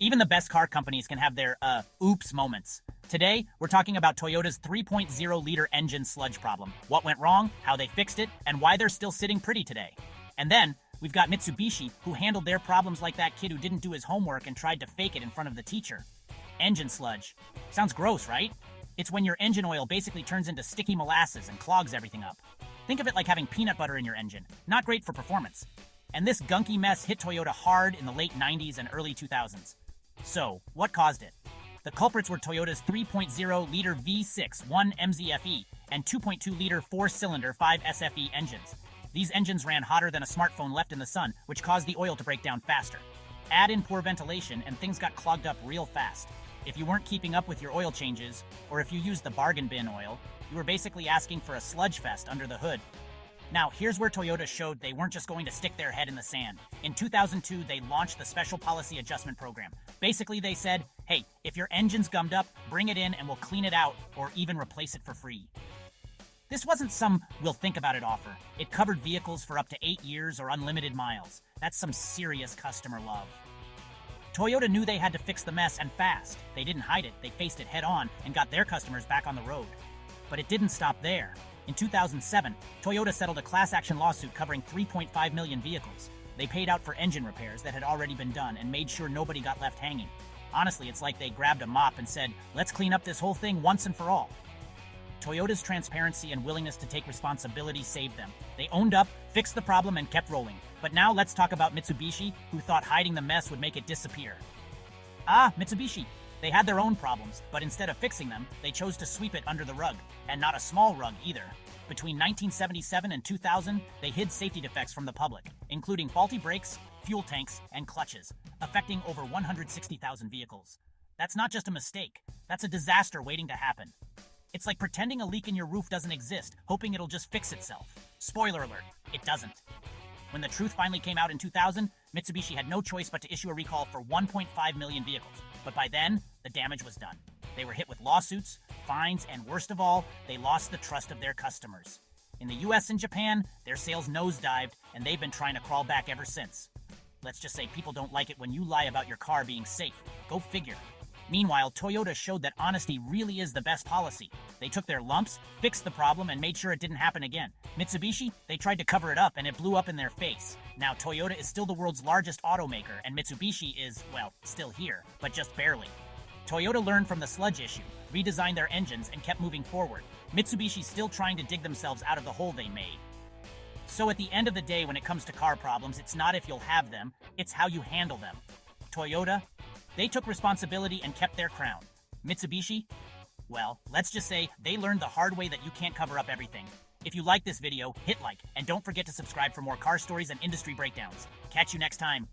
Even the best car companies can have their, oops moments. Today, we're talking about Toyota's 3.0-liter engine sludge problem, what went wrong, how they fixed it, and why they're still sitting pretty today. And then, we've got Mitsubishi, who handled their problems like that kid who didn't do his homework and tried to fake it in front of the teacher. Engine sludge. Sounds gross, right? It's when your engine oil basically turns into sticky molasses and clogs everything up. Think of it like having peanut butter in your engine. Not great for performance. And this gunky mess hit Toyota hard in the late 90s and early 2000s. So, what caused it? The culprits were Toyota's 3.0-liter V6 1MZFE and 2.2-liter 4-cylinder 5SFE engines. These engines ran hotter than a smartphone left in the sun, which caused the oil to break down faster. Add in poor ventilation, and things got clogged up real fast. If you weren't keeping up with your oil changes, or if you used the bargain bin oil, you were basically asking for a sludge fest under the hood. Now, here's where Toyota showed they weren't just going to stick their head in the sand. In 2002, they launched the Special Policy Adjustment Program. Basically, they said, hey, if your engine's gummed up, bring it in and we'll clean it out, or even replace it for free. This wasn't some we'll think about it offer. It covered vehicles for up to 8 years or unlimited miles. That's some serious customer love. Toyota knew they had to fix the mess, and fast. They didn't hide it, they faced it head on and got their customers back on the road. But it didn't stop there. In 2007, Toyota settled a class action lawsuit covering 3.5 million vehicles. They paid out for engine repairs that had already been done and made sure nobody got left hanging. Honestly, it's like they grabbed a mop and said, let's clean up this whole thing once and for all. Toyota's transparency and willingness to take responsibility saved them. They owned up, fixed the problem, and kept rolling. But now let's talk about Mitsubishi, who thought hiding the mess would make it disappear. Mitsubishi. They had their own problems, but instead of fixing them, they chose to sweep it under the rug. And not a small rug either. Between 1977 and 2000, they hid safety defects from the public, including faulty brakes, fuel tanks, and clutches, affecting over 160,000 vehicles. That's not just a mistake, that's a disaster waiting to happen. It's like pretending a leak in your roof doesn't exist, hoping it'll just fix itself. Spoiler alert, it doesn't. When the truth finally came out in 2000, Mitsubishi had no choice but to issue a recall for 1.5 million vehicles. But by then, the damage was done. They were hit with lawsuits, fines, and worst of all, they lost the trust of their customers. In the US and Japan, their sales nosedived, and they've been trying to crawl back ever since. Let's just say people don't like it when you lie about your car being safe. Go figure. Meanwhile, Toyota showed that honesty really is the best policy. They took their lumps, fixed the problem, and made sure it didn't happen again. Mitsubishi, they tried to cover it up and it blew up in their face. Now, Toyota is still the world's largest automaker, and Mitsubishi is, well, still here, but just barely. Toyota learned from the sludge issue, redesigned their engines, and kept moving forward. Mitsubishi's still trying to dig themselves out of the hole they made. So at the end of the day, when it comes to car problems, it's not if you'll have them, it's how you handle them. Toyota, they took responsibility and kept their crown. Mitsubishi, well, let's just say they learned the hard way that you can't cover up everything. If you like this video, hit like, and don't forget to subscribe for more car stories and industry breakdowns. Catch you next time.